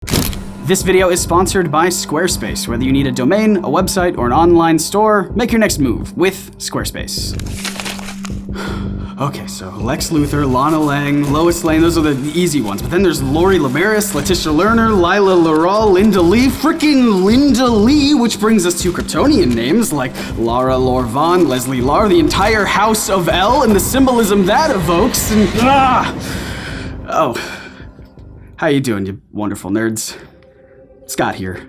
This video is sponsored by Squarespace. Whether you need a domain, a website, or an online store, make your next move with Squarespace. Okay, so Lex Luthor, Lana Lang, Lois Lane, those are the easy ones. But then there's Lemaris, Letitia Lerner, Lara Lor-Van, Linda Lee, freaking Linda Lee, which brings us to Kryptonian names like Lara Lor-Van, Leslie Lar, the entire House of L, and the symbolism that evokes, and Oh. How you doing, you wonderful nerds? Scott here.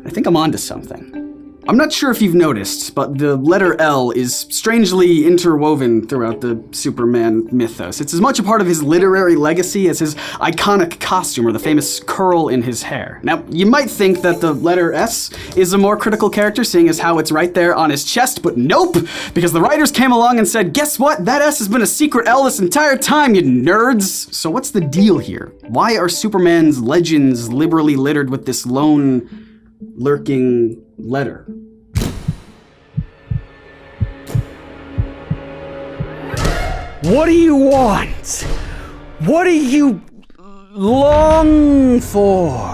I think I'm onto something. I'm not sure if you've noticed, but the letter L is strangely interwoven throughout the Superman mythos. It's as much a part of his literary legacy as his iconic costume or the famous curl in his hair. Now, you might think that the letter S is a more critical character, seeing as how it's right there on his chest, but nope, because the writers came along and said, guess what? That S has been a secret L this entire time, you nerds! So what's the deal here? Why are Superman's legends liberally littered with this lone, lurking letter? What do you want? What do you long for?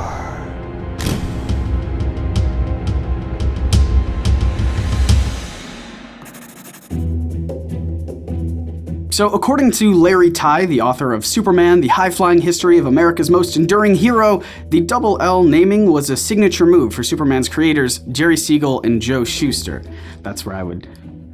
So according to Larry Ty, the author of Superman, the high-flying history of America's most enduring hero, the double L naming was a signature move for Superman's creators, Jerry Siegel and Joe Shuster. That's where I would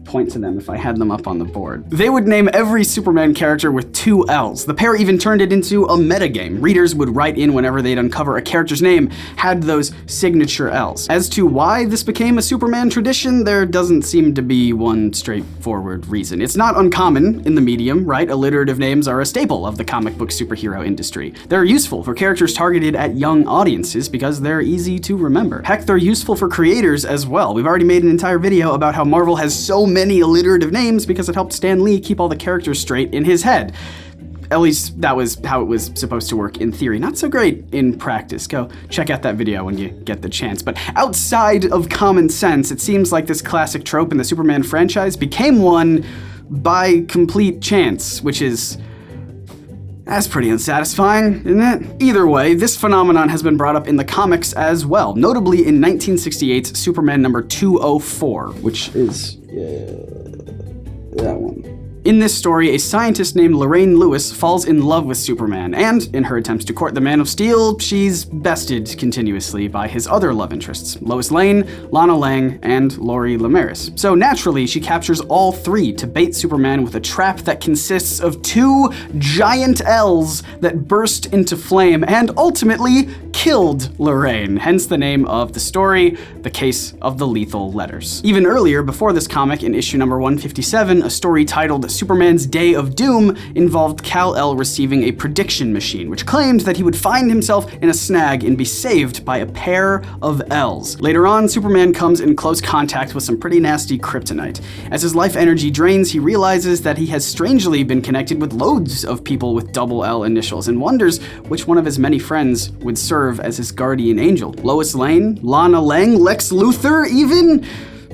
point to them if I had them up on the board. They would name every Superman character with 2 L's. The pair even turned it into a metagame. Readers would write in whenever they'd uncover a character's name had those signature L's. As to why this became a Superman tradition, there doesn't seem to be one straightforward reason. It's not uncommon in the medium, right? Alliterative names are a staple of the comic book superhero industry. They're useful for characters targeted at young audiences because they're easy to remember. Heck, they're useful for creators as well. We've already made an entire video about how Marvel has so many alliterative names because it helped Stan Lee keep all the characters straight in his head. At least that was how it was supposed to work in theory. Not so great in practice. Go check out that video when you get the chance. But outside of common sense, it seems like this classic trope in the Superman franchise became one by complete chance, which is... that's pretty unsatisfying, isn't it? Either way, this phenomenon has been brought up in the comics as well, notably in 1968's Superman number 204, which is that one. In this story, a scientist named Lorraine Lewis falls in love with Superman, and in her attempts to court the Man of Steel, she's bested continuously by his other love interests, Lois Lane, Lana Lang, and Lori Lemaris. So naturally, she captures all 3 to bait Superman with a trap that consists of 2 giant L's that burst into flame and ultimately killed Lorraine, hence the name of the story, The Case of the Lethal Letters. Even earlier, before this comic, in issue number 157, a story titled Superman's Day of Doom involved Kal-El receiving a prediction machine, which claimed that he would find himself in a snag and be saved by a pair of L's. Later on, Superman comes in close contact with some pretty nasty kryptonite. As his life energy drains, he realizes that he has strangely been connected with loads of people with double L initials and wonders which one of his many friends would serve as his guardian angel. Lois Lane, Lana Lang, Lex Luthor even?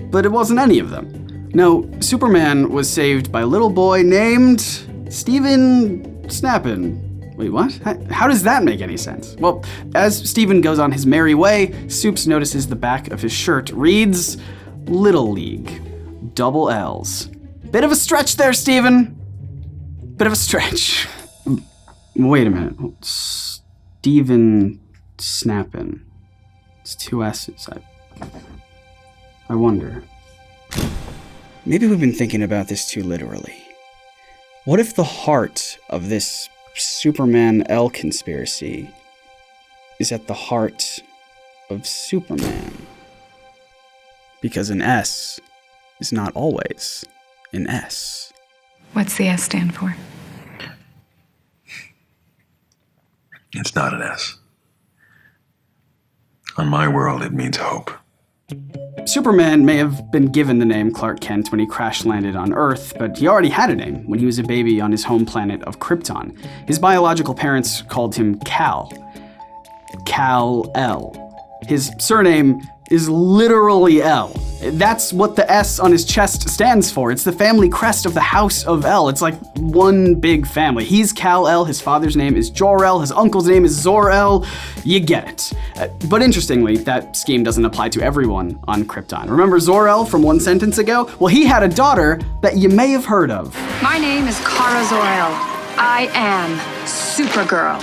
But it wasn't any of them. No, Superman was saved by a little boy named Stephen Snappin. Wait, what? How does that make any sense? Well, as Stephen goes on his merry way, Supes notices the back of his shirt reads Little League, double L's. Bit of a stretch there, Stephen. Bit of a stretch. Wait a minute. Stephen Snappin. It's 2 S's. I wonder. Maybe we've been thinking about this too literally. What if the heart of this Superman L conspiracy is at the heart of Superman? Because an S is not always an S. What's the S stand for? It's not an S. On my world, it means hope. Superman may have been given the name Clark Kent when he crash-landed on Earth, but he already had a name when he was a baby on his home planet of Krypton. His biological parents called him Kal-El. His surname is literally L, That's what the S on his chest stands for. It's the family crest of the House of El. It's like one big family. He's Kal-El, his father's name is Jor-El, his uncle's name is Zor-El. You get it. But interestingly, that scheme doesn't apply to everyone on Krypton. Remember Zor-El from one sentence ago? Well, he had a daughter that you may have heard of. My name is Kara Zor-El. I am Supergirl.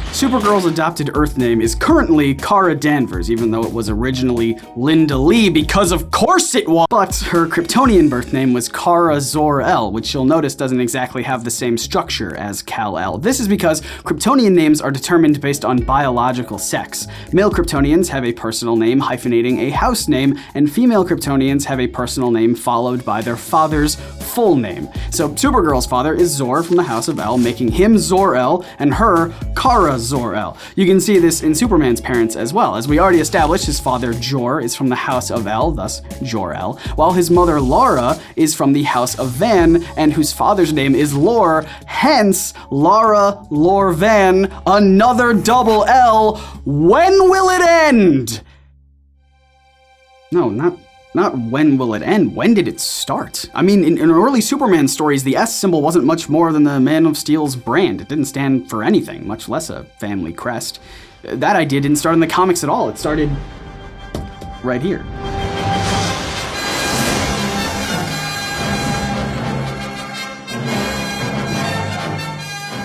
Supergirl's adopted Earth name is currently Kara Danvers, even though it was originally Linda Lee, because of course it was. But her Kryptonian birth name was Kara Zor-El, which you'll notice doesn't exactly have the same structure as Kal-El. This is because Kryptonian names are determined based on biological sex. Male Kryptonians have a personal name hyphenating a house name, and female Kryptonians have a personal name followed by their father's full name. So Supergirl's father is Zor from the House of El, making him Zor-El, and her Kara Zor-El. You can see this in Superman's parents as well. As we already established, his father Jor is from the House of El, thus Jor-El, while his mother Lara is from the House of Van, and whose father's name is Lor, hence Lara Lor-Van, another double L. When will it end? No, not when will it end. When did it start? I mean, in early Superman stories, the S symbol wasn't much more than the Man of Steel's brand. It didn't stand for anything, much less a family crest. That idea didn't start in the comics at all. It started right here.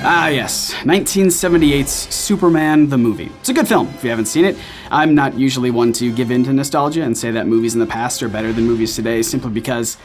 Ah yes, 1978's Superman the movie. It's a good film if you haven't seen it. I'm not usually one to give in to nostalgia and say that movies in the past are better than movies today simply because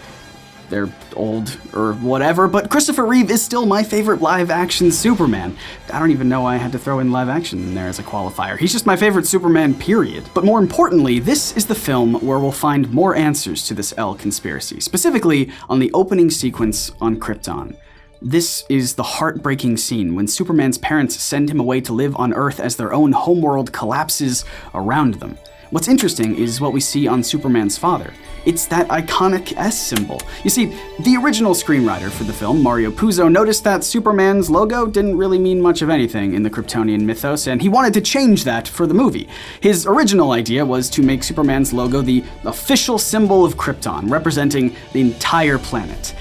they're old or whatever, but Christopher Reeve is still my favorite live-action Superman. I don't even know why I had to throw in live action in there as a qualifier. He's just my favorite Superman, period. But more importantly, this is the film where we'll find more answers to this El conspiracy, specifically on the opening sequence on Krypton. This is the heartbreaking scene when Superman's parents send him away to live on Earth as their own homeworld collapses around them. What's interesting is what we see on Superman's father. It's that iconic S symbol. You see, the original screenwriter for the film, Mario Puzo, noticed that Superman's logo didn't really mean much of anything in the Kryptonian mythos, and he wanted to change that for the movie. His original idea was to make Superman's logo the official symbol of Krypton, representing the entire planet.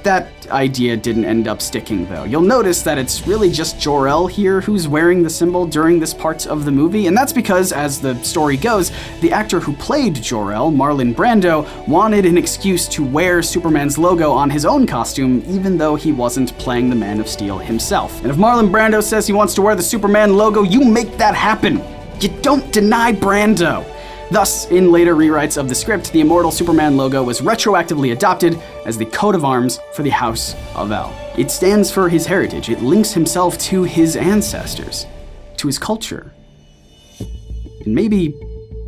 That idea didn't end up sticking, though. You'll notice that it's really just Jor-El here who's wearing the symbol during this part of the movie, and that's because, as the story goes, the actor who played Jor-El, Marlon Brando, wanted an excuse to wear Superman's logo on his own costume, even though he wasn't playing the Man of Steel himself. And if Marlon Brando says he wants to wear the Superman logo, you make that happen. You don't deny Brando. Thus, in later rewrites of the script, the immortal Superman logo was retroactively adopted as the coat of arms for the House of El. It stands for his heritage. It links himself to his ancestors, to his culture. And maybe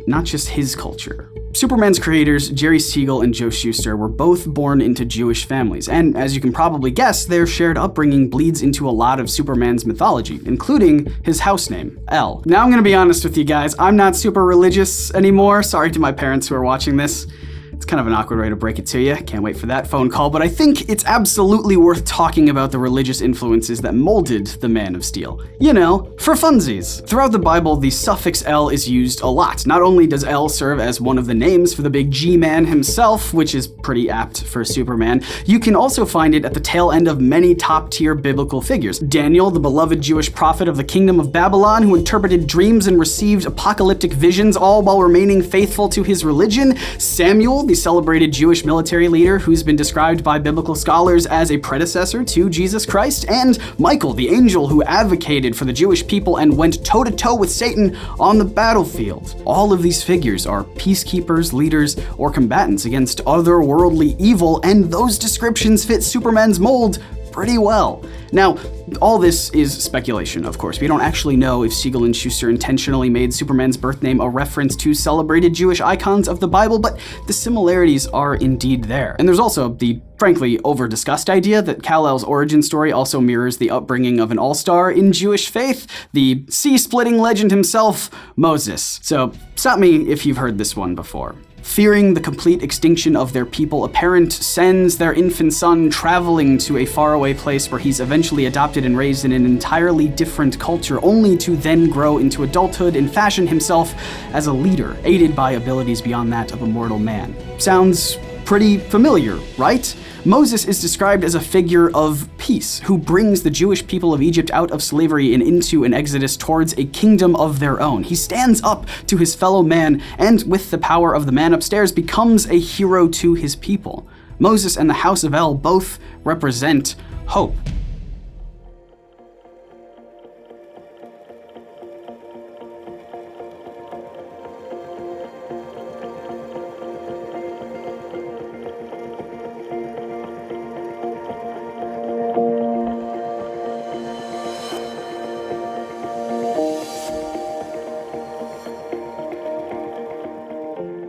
not just his culture. Superman's creators, Jerry Siegel and Joe Shuster, were both born into Jewish families, and as you can probably guess, their shared upbringing bleeds into a lot of Superman's mythology, including his house name, El. Now I'm gonna be honest with you guys, I'm not super religious anymore. Sorry to my parents who are watching this. It's kind of an awkward way to break it to you. Can't wait for that phone call, but I think it's absolutely worth talking about the religious influences that molded the Man of Steel. You know, for funsies. Throughout the Bible, the suffix El is used a lot. Not only does El serve as one of the names for the big G-Man himself, which is pretty apt for Superman, you can also find it at the tail end of many top-tier biblical figures. Daniel, the beloved Jewish prophet of the kingdom of Babylon, who interpreted dreams and received apocalyptic visions, all while remaining faithful to his religion. Samuel, the celebrated Jewish military leader who's been described by biblical scholars as a predecessor to Jesus Christ, and Michael, the angel who advocated for the Jewish people and went toe-to-toe with Satan on the battlefield. All of these figures are peacekeepers, leaders, or combatants against otherworldly evil, and those descriptions fit Superman's mold pretty well. Now, all this is speculation, of course. We don't actually know if Siegel and Shuster intentionally made Superman's birth name a reference to celebrated Jewish icons of the Bible, but the similarities are indeed there. And there's also the frankly over-discussed idea that Kal-El's origin story also mirrors the upbringing of an all-star in Jewish faith, the sea-splitting legend himself, Moses. So stop me if you've heard this one before. Fearing the complete extinction of their people, a parent sends their infant son traveling to a faraway place where he's eventually adopted and raised in an entirely different culture, only to then grow into adulthood and fashion himself as a leader, aided by abilities beyond that of a mortal man. Sounds pretty familiar, right? Moses is described as a figure of peace who brings the Jewish people of Egypt out of slavery and into an exodus towards a kingdom of their own. He stands up to his fellow man and, with the power of the man upstairs, becomes a hero to his people. Moses and the House of El both represent hope.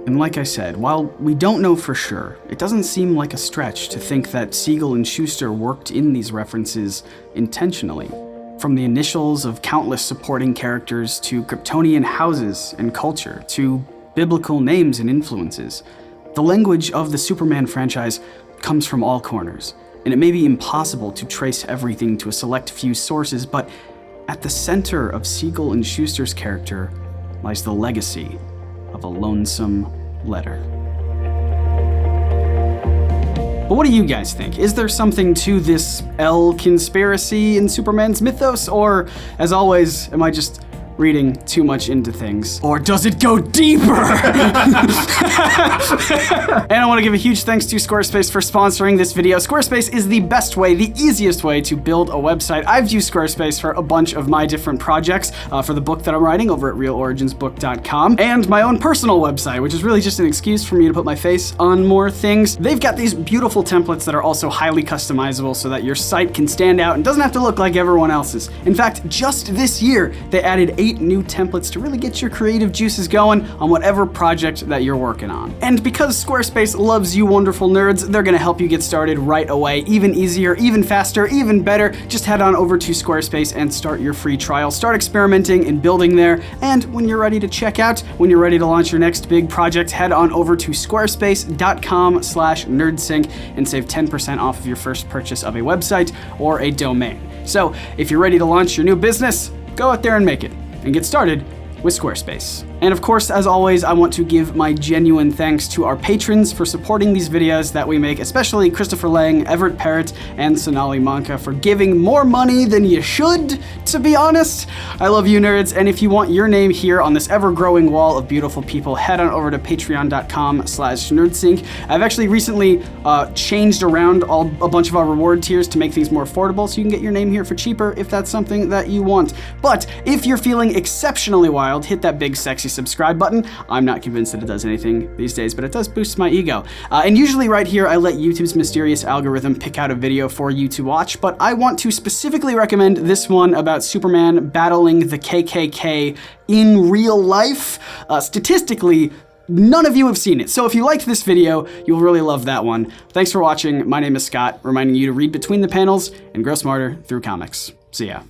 And like I said, while we don't know for sure, it doesn't seem like a stretch to think that Siegel and Shuster worked in these references intentionally. From the initials of countless supporting characters to Kryptonian houses and culture to biblical names and influences, the language of the Superman franchise comes from all corners, and it may be impossible to trace everything to a select few sources, but at the center of Siegel and Shuster's character lies the legacy of a lonesome letter. But what do you guys think? Is there something to this El conspiracy in Superman's mythos? Or, as always, am I just reading too much into things? Or does it go deeper? And I want to give a huge thanks to Squarespace for sponsoring this video. Squarespace is the best way, the easiest way to build a website. I've used Squarespace for a bunch of my different projects, for the book that I'm writing over at realoriginsbook.com, and my own personal website, which is really just an excuse for me to put my face on more things. They've got these beautiful templates that are also highly customizable so that your site can stand out and doesn't have to look like everyone else's. In fact, just this year, they added 8 new templates to really get your creative juices going on whatever project that you're working on. And because Squarespace loves you wonderful nerds, they're gonna help you get started right away, even easier, even faster, even better. Just head on over to Squarespace and start your free trial. Start experimenting and building there. And when you're ready to check out, when you're ready to launch your next big project, head on over to squarespace.com/nerdsync and save 10% off of your first purchase of a website or a domain. So if you're ready to launch your new business, go out there and make it. And get started with Squarespace. And of course, as always, I want to give my genuine thanks to our patrons for supporting these videos that we make, especially Christopher Lang, Everett Parrott, and Sonali Manka for giving more money than you should, to be honest. I love you nerds, and if you want your name here on this ever-growing wall of beautiful people, head on over to patreon.com/nerdsync. I've actually recently changed around a bunch of our reward tiers to make things more affordable, so you can get your name here for cheaper if that's something that you want. But if you're feeling exceptionally wild, hit that big sexy subscribe button. I'm not convinced that it does anything these days, but it does boost my ego. And usually right here, I let YouTube's mysterious algorithm pick out a video for you to watch, but I want to specifically recommend this one about Superman battling the KKK in real life. Statistically, none of you have seen it, so if you liked this video, you'll really love that one. Thanks for watching. My name is Scott, reminding you to read between the panels and grow smarter through comics. See ya.